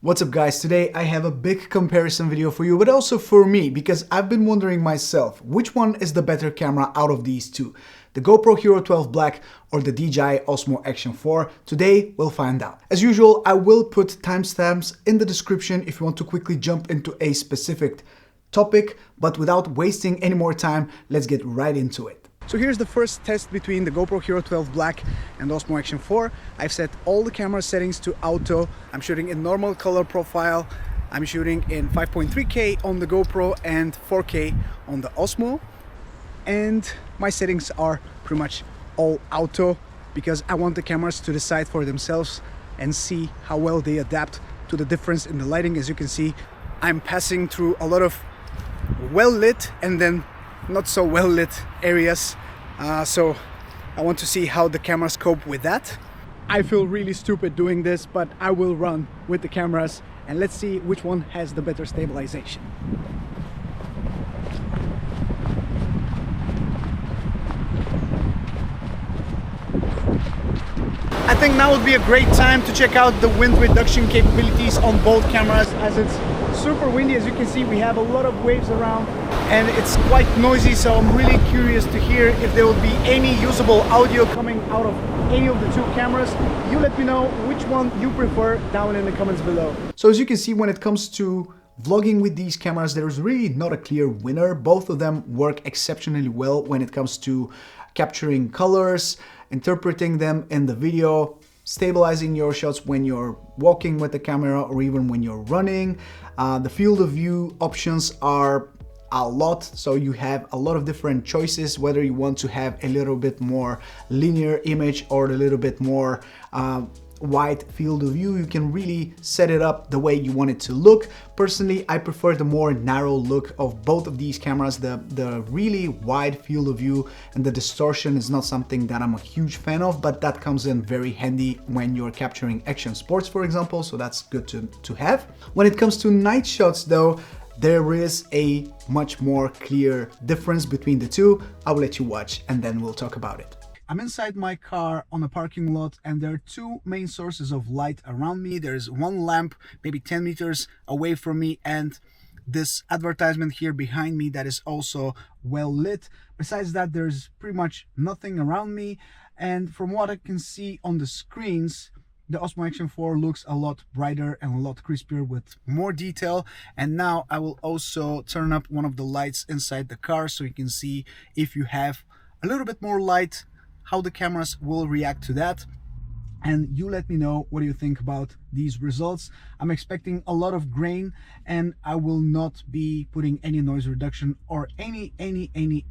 What's up guys, today I have a big comparison video for you, but also for me, because I've been wondering myself, which one is the better camera out of these two? The GoPro Hero 12 Black or the DJI Osmo Action 4? Today we'll find out. As usual, I will put timestamps in the description if you want to quickly jump into a specific topic, but without wasting any more time, let's get right into it. So here's the first test between the GoPro Hero 12 Black and the Osmo Action 4. I've set all the camera settings to auto. I'm shooting in normal color profile. I'm shooting in 5.3K on the GoPro and 4K on the Osmo. And my settings are pretty much all auto because I want the cameras to decide for themselves and see how well they adapt to the difference in the lighting. As you can see, I'm passing through a lot of well lit and then not so well lit areas, so I want to see how the cameras cope with that. I feel really stupid doing this, but I will run with the cameras and let's see which one has the better stabilization. I think now would be a great time to check out the wind reduction capabilities on both cameras, as it's super windy. As you can see, we have a lot of waves around and it's quite noisy, so I'm really curious to hear if there will be any usable audio coming out of any of the two cameras. You let me know which one you prefer down in the comments below. So as you can see, when it comes to vlogging with these cameras, there's really not a clear winner. Both of them work exceptionally well when it comes to capturing colors, interpreting them in the video, stabilizing your shots when you're walking with the camera or even when you're running. The field of view options are a lot, so you have a lot of different choices, whether you want to have a little bit more linear image or a little bit more wide field of view. You can really set it up the way you want it to look. Personally, I prefer the more narrow look of both of these cameras. The really wide field of view and the distortion is not something that I'm a huge fan of, but that comes in very handy when you're capturing action sports, for example, so that's good to have. When it comes to night shots though, there is a much more clear difference between the two. I will let you watch and then we'll talk about it. I'm inside my car on a parking lot and there are two main sources of light around me. There's one lamp maybe 10 meters away from me and this advertisement here behind me that is also well lit. Besides that, there's pretty much nothing around me, and from what I can see on the screens, the Osmo Action 4 looks a lot brighter and a lot crispier with more detail. And now I will also turn up one of the lights inside the car so you can see, if you have a little bit more light, how the cameras will react to that. And you let me know what do you think about these results. I'm expecting a lot of grain and I will not be putting any noise reduction or any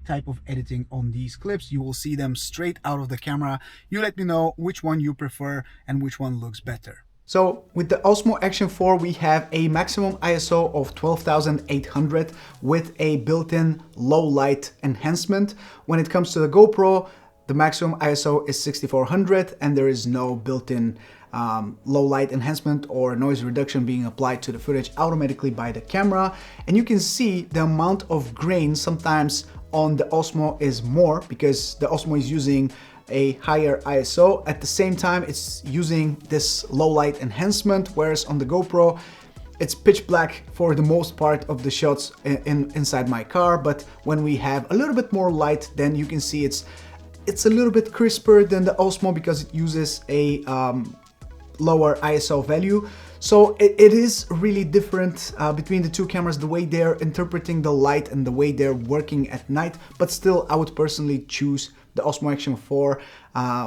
type of editing on these clips. You will see them straight out of the camera. You let me know which one you prefer and which one looks better. So with the Osmo Action 4, we have a maximum ISO of 12,800 with a built-in low light enhancement. When it comes to the GoPro, the maximum ISO is 6400 and there is no built-in low light enhancement or noise reduction being applied to the footage automatically by the camera. And you can see the amount of grain sometimes on the Osmo is more because the Osmo is using a higher ISO. At the same time, it's using this low light enhancement, whereas on the GoPro, it's pitch black for the most part of the shots inside my car. But when we have a little bit more light, then you can see it's a little bit crisper than the Osmo because it uses a lower ISO value. So it is really different between the two cameras, the way they're interpreting the light and the way they're working at night. But still, I would personally choose the Osmo Action 4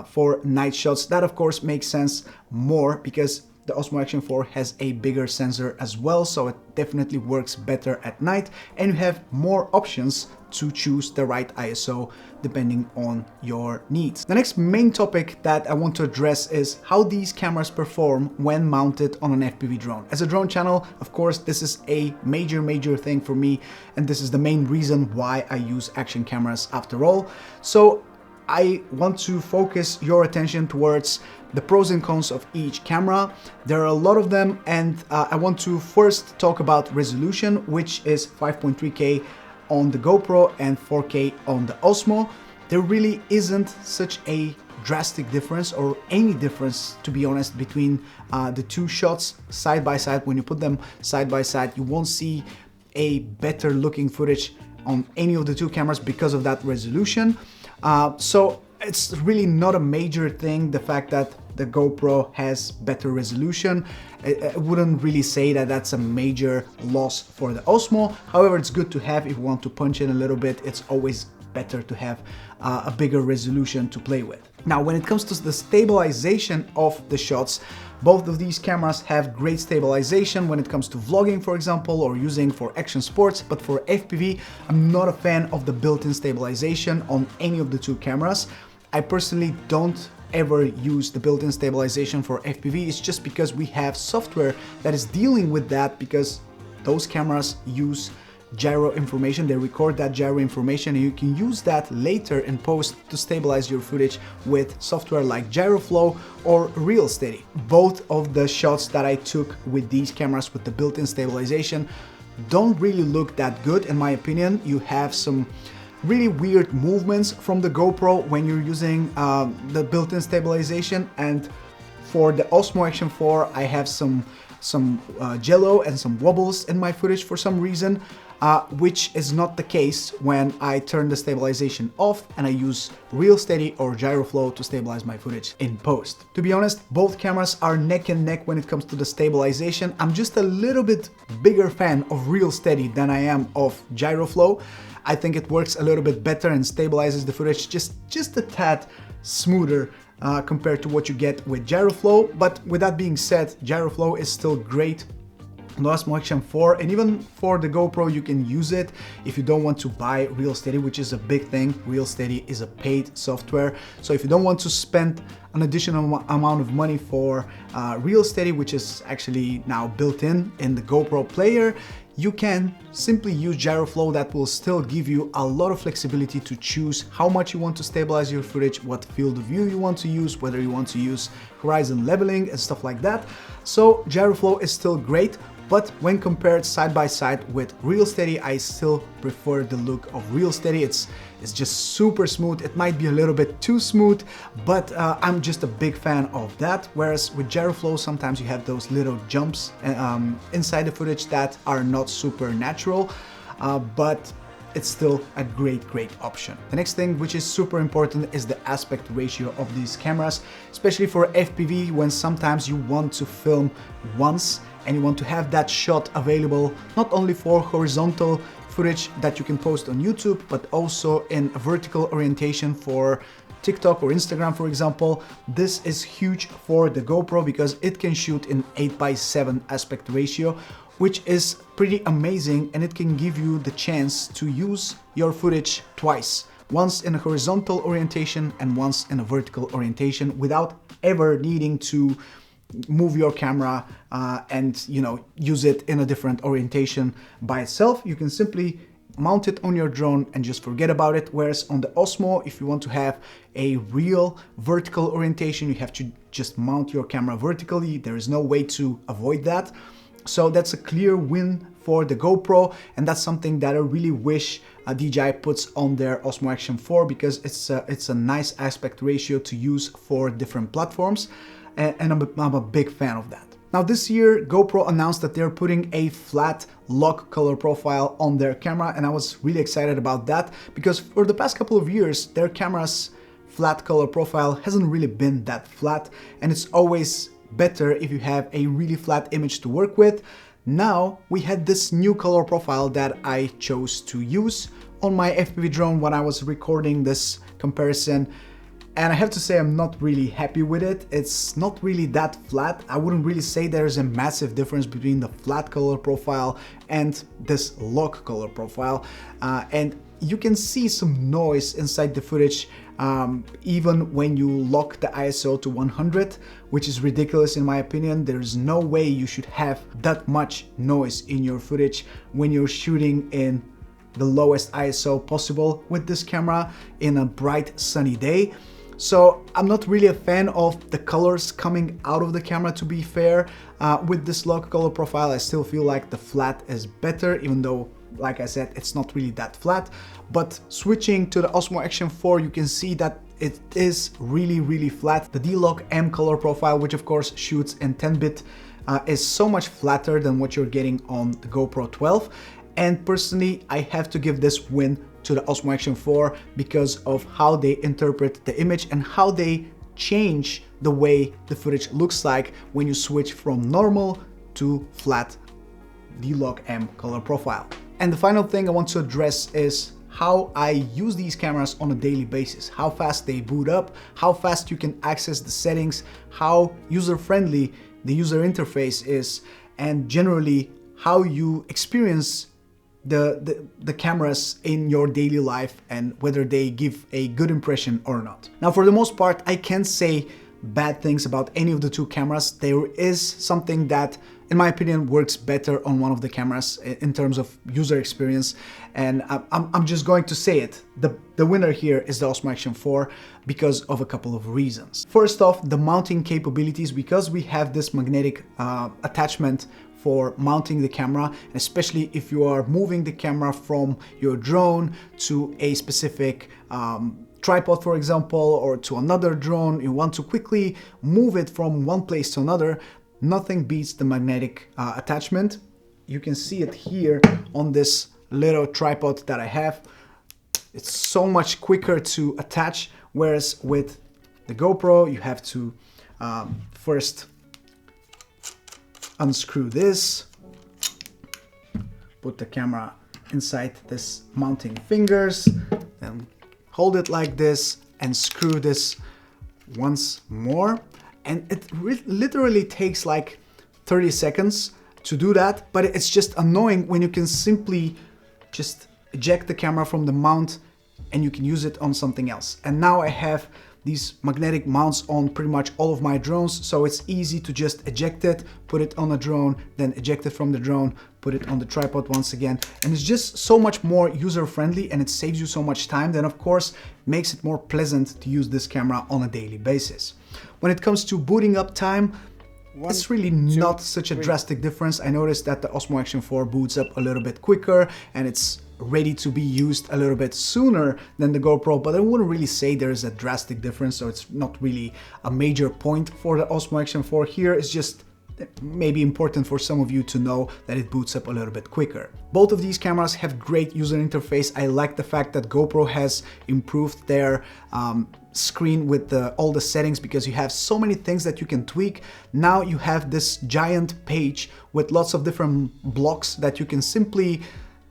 for night shots. That of course makes sense more because the Osmo Action 4 has a bigger sensor as well, so it definitely works better at night and you have more options to choose the right ISO depending on your needs. The next main topic that I want to address is how these cameras perform when mounted on an FPV drone. As a drone channel, of course, this is a major thing for me, and this is the main reason why I use action cameras after all. So I want to focus your attention towards the pros and cons of each camera. There are a lot of them, and I want to first talk about resolution, which is 5.3K on the GoPro and 4K on the Osmo. There really isn't such a drastic difference or any difference, to be honest, between the two shots side by side. When you put them side by side, you won't see a better looking footage on any of the two cameras because of that resolution. So it's really not a major thing, the fact that the GoPro has better resolution. I wouldn't really say that that's a major loss for the Osmo. However, it's good to have if you want to punch in a little bit. It's always better to have a bigger resolution to play with. Now, when it comes to the stabilization of the shots, both of these cameras have great stabilization when it comes to vlogging, for example, or using for action sports. But for FPV, I'm not a fan of the built-in stabilization on any of the two cameras. I personally don't ever use the built-in stabilization for FPV. It's just because we have software that is dealing with that, because those cameras use gyro information. They record that gyro information, and you can use that later in post to stabilize your footage with software like Gyroflow or Reelsteady. Both of the shots that I took with these cameras with the built-in stabilization don't really look that good, in my opinion. You have some really weird movements from the GoPro when you're using the built-in stabilization, and for the Osmo Action 4 I have some jello and some wobbles in my footage for some reason, which is not the case when I turn the stabilization off and I use Reelsteady or Gyroflow to stabilize my footage in post. To be honest, both cameras are neck and neck when it comes to the stabilization. I'm just a little bit bigger fan of Reelsteady than I am of Gyroflow. I think it works a little bit better and stabilizes the footage just a tad smoother compared to what you get with Gyroflow. But with that being said, Gyroflow is still great on the Osmo Action 4, and even for the GoPro you can use it if you don't want to buy Reelsteady, which is a big thing. Reelsteady is a paid software, so if you don't want to spend an additional amount of money for Reelsteady, which is actually now built in the GoPro player, you can simply use Gyroflow. That will still give you a lot of flexibility to choose how much you want to stabilize your footage, what field of view you want to use, whether you want to use horizon leveling and stuff like that. So Gyroflow is still great, but when compared side by side with Reelsteady, I still prefer the look of Reelsteady. It's just super smooth. It might be a little bit too smooth, but I'm just a big fan of that. Whereas with Gyroflow, sometimes you have those little jumps inside the footage that are not super natural, but it's still a great option. The next thing, which is super important, is the aspect ratio of these cameras, especially for FPV, when sometimes you want to film once and you want to have that shot available not only for horizontal footage that you can post on YouTube, but also in a vertical orientation for TikTok or Instagram, for example. This is huge for the GoPro because it can shoot in 8:7 aspect ratio, which is pretty amazing, and it can give you the chance to use your footage twice. Once in a horizontal orientation and once in a vertical orientation, without ever needing to move your camera and use it in a different orientation by itself. You can simply mount it on your drone and just forget about it. Whereas on the Osmo, if you want to have a real vertical orientation, you have to just mount your camera vertically. There is no way to avoid that. So that's a clear win for the GoPro, and that's something that I really wish DJI puts on their Osmo Action 4, because it's a nice aspect ratio to use for different platforms, and I'm a big fan of that. Now this year, GoPro announced that they're putting a flat lock color profile on their camera, and I was really excited about that, because for the past couple of years, their camera's flat color profile hasn't really been that flat, and it's always better if you have a really flat image to work with. Now we had this new color profile that I chose to use on my FPV drone when I was recording this comparison, and I have to say I'm not really happy with it. It's not really that flat. I wouldn't really say there's a massive difference between the flat color profile and this lock color profile, and you can see some noise inside the footage even when you lock the ISO to 100, which is ridiculous in my opinion. There's no way you should have that much noise in your footage when you're shooting in the lowest ISO possible with this camera in a bright sunny day. So I'm not really a fan of the colors coming out of the camera, to be fair. With this lock color profile, I still feel like the flat is better, even though, like I said, it's not really that flat. But switching to the Osmo Action 4, you can see that it is really flat. The DLOG-M color profile, which of course shoots in 10-bit, is so much flatter than what you're getting on the GoPro 12. And personally, I have to give this win to the Osmo Action 4 because of how they interpret the image and how they change the way the footage looks like when you switch from normal to flat DLOG-M color profile. And the final thing I want to address is how I use these cameras on a daily basis, how fast they boot up, how fast you can access the settings, how user-friendly the user interface is, and generally how you experience the cameras in your daily life and whether they give a good impression or not. Now, for the most part, I can't say bad things about any of the two cameras. There is something that, in my opinion, works better on one of the cameras in terms of user experience, and I'm just going to say it. The winner here is the Osmo Action 4 because of a couple of reasons. First off, the mounting capabilities, because we have this magnetic attachment for mounting the camera, and especially if you are moving the camera from your drone to a specific tripod, for example, or to another drone, you want to quickly move it from one place to another, nothing beats the magnetic attachment. You can see it here on this little tripod that I have. It's so much quicker to attach, whereas with the GoPro, you have to first unscrew this, put the camera inside this mounting fingers, then hold it like this and screw this once more. And it literally takes like 30 seconds to do that, but it's just annoying when you can simply just eject the camera from the mount and you can use it on something else. And now I have these magnetic mounts on pretty much all of my drones, so it's easy to just eject it, put it on a drone, then eject it from the drone, put it on the tripod once again, and it's just so much more user-friendly, and it saves you so much time. Then of course makes it more pleasant to use this camera on a daily basis. When it comes to booting up time, it's really not such a drastic difference. I noticed that the Osmo Action 4 boots up a little bit quicker and it's ready to be used a little bit sooner than the GoPro, but I wouldn't really say there is a drastic difference, so it's not really a major point for the Osmo Action 4 here. It's just maybe important for some of you to know that it boots up a little bit quicker. Both of these cameras have great user interface. I like the fact that GoPro has improved their screen with all the settings, because you have so many things that you can tweak. Now you have this giant page with lots of different blocks that you can simply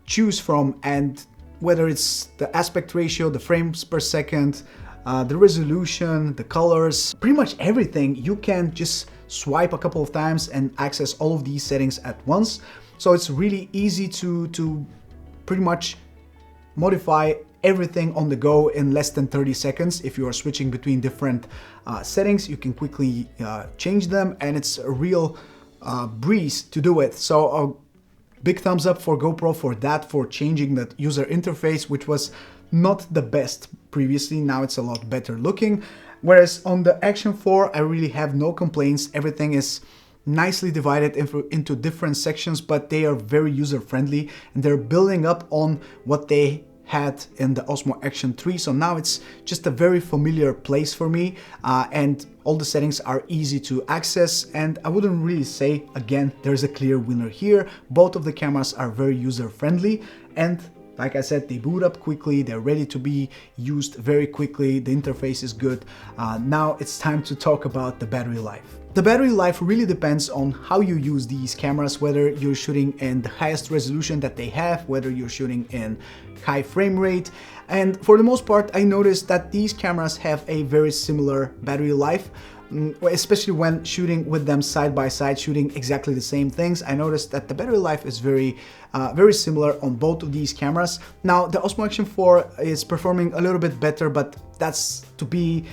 choose from, and whether it's the aspect ratio, the frames per second, the resolution, the colors, pretty much everything, you can just swipe a couple of times and access all of these settings at once. So it's really easy to pretty much modify everything on the go in less than 30 seconds. If you are switching between different settings, you can quickly change them, and it's a real breeze to do it. So big thumbs up for GoPro for that, for changing that user interface, which was not the best previously. Now it's a lot better looking. Whereas on the Action 4, I really have no complaints. Everything is nicely divided into different sections, but they are very user friendly and they're building up on what they had in the Osmo Action 3. So now it's just a very familiar place for me, and all the settings are easy to access, and I wouldn't really say, again, there's a clear winner here. Both of the cameras are very user friendly, and like I said, they boot up quickly, they're ready to be used very quickly, the interface is good. Now it's time to talk about the battery life. The battery life really depends on how you use these cameras, whether you're shooting in the highest resolution that they have, whether you're shooting in high frame rate. And for the most part, I noticed that these cameras have a very similar battery life, especially when shooting with them side by side, shooting exactly the same things. I noticed that the battery life is very similar on both of these cameras. Now, the Osmo Action 4 is performing a little bit better, but that's to be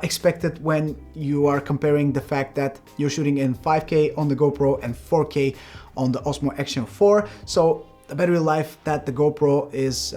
expected when you are comparing the fact that you're shooting in 5K on the GoPro and 4K on the Osmo Action 4. So the battery life that the GoPro is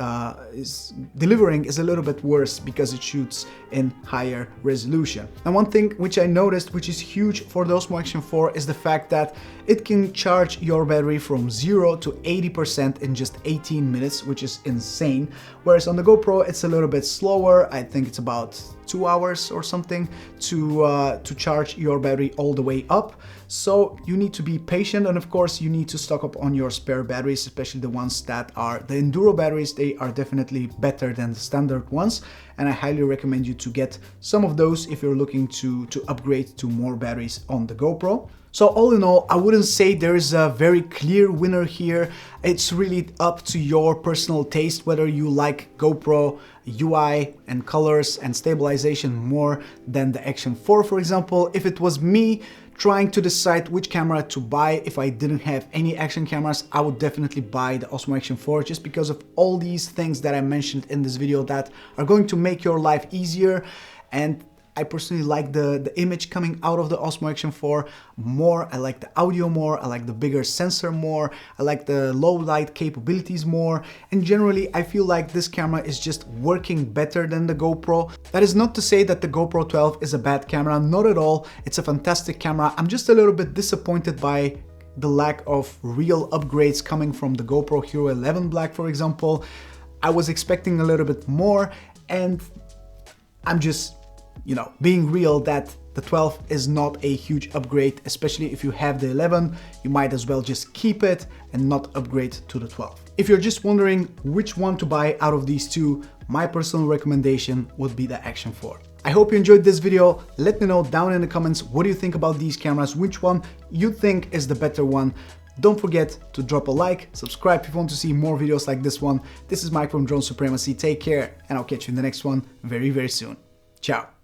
delivering is a little bit worse because it shoots in higher resolution. And one thing which I noticed, which is huge for the Osmo Action 4, is the fact that It can charge your battery from 0 to 80% in just 18 minutes, which is insane. Whereas on the GoPro, it's a little bit slower. I think it's about 2 hours or something to charge your battery all the way up. So you need to be patient, and of course you need to stock up on your spare batteries, especially the ones that are the enduro batteries. They are definitely better than the standard ones, and I highly recommend you to get some of those if you're looking to upgrade to more batteries on the GoPro. So all in all, I wouldn't say there is a very clear winner here. It's really up to your personal taste, whether you like GoPro UI and colors and stabilization more than the Action 4, for example. If it was me trying to decide which camera to buy, if I didn't have any action cameras, I would definitely buy the Osmo Action 4 just because of all these things that I mentioned in this video that are going to make your life easier. And I personally like the image coming out of the Osmo Action 4 more. I like the audio more. I like the bigger sensor more. I like the low light capabilities more. And generally, I feel like this camera is just working better than the GoPro. That is not to say that the GoPro 12 is a bad camera, not at all. It's a fantastic camera. I'm just a little bit disappointed by the lack of real upgrades coming from the GoPro Hero 11 Black, for example. I was expecting a little bit more, and I'm just, you know, being real that the 12 is not a huge upgrade, especially if you have the 11, you might as well just keep it and not upgrade to the 12. If you're just wondering which one to buy out of these two, my personal recommendation would be the Action 4. I hope you enjoyed this video. Let me know down in the comments, what do you think about these cameras? Which one you think is the better one? Don't forget to drop a like, subscribe if you want to see more videos like this one. This is Mike from Drone Supremacy. Take care, and I'll catch you in the next one very, very soon. Ciao.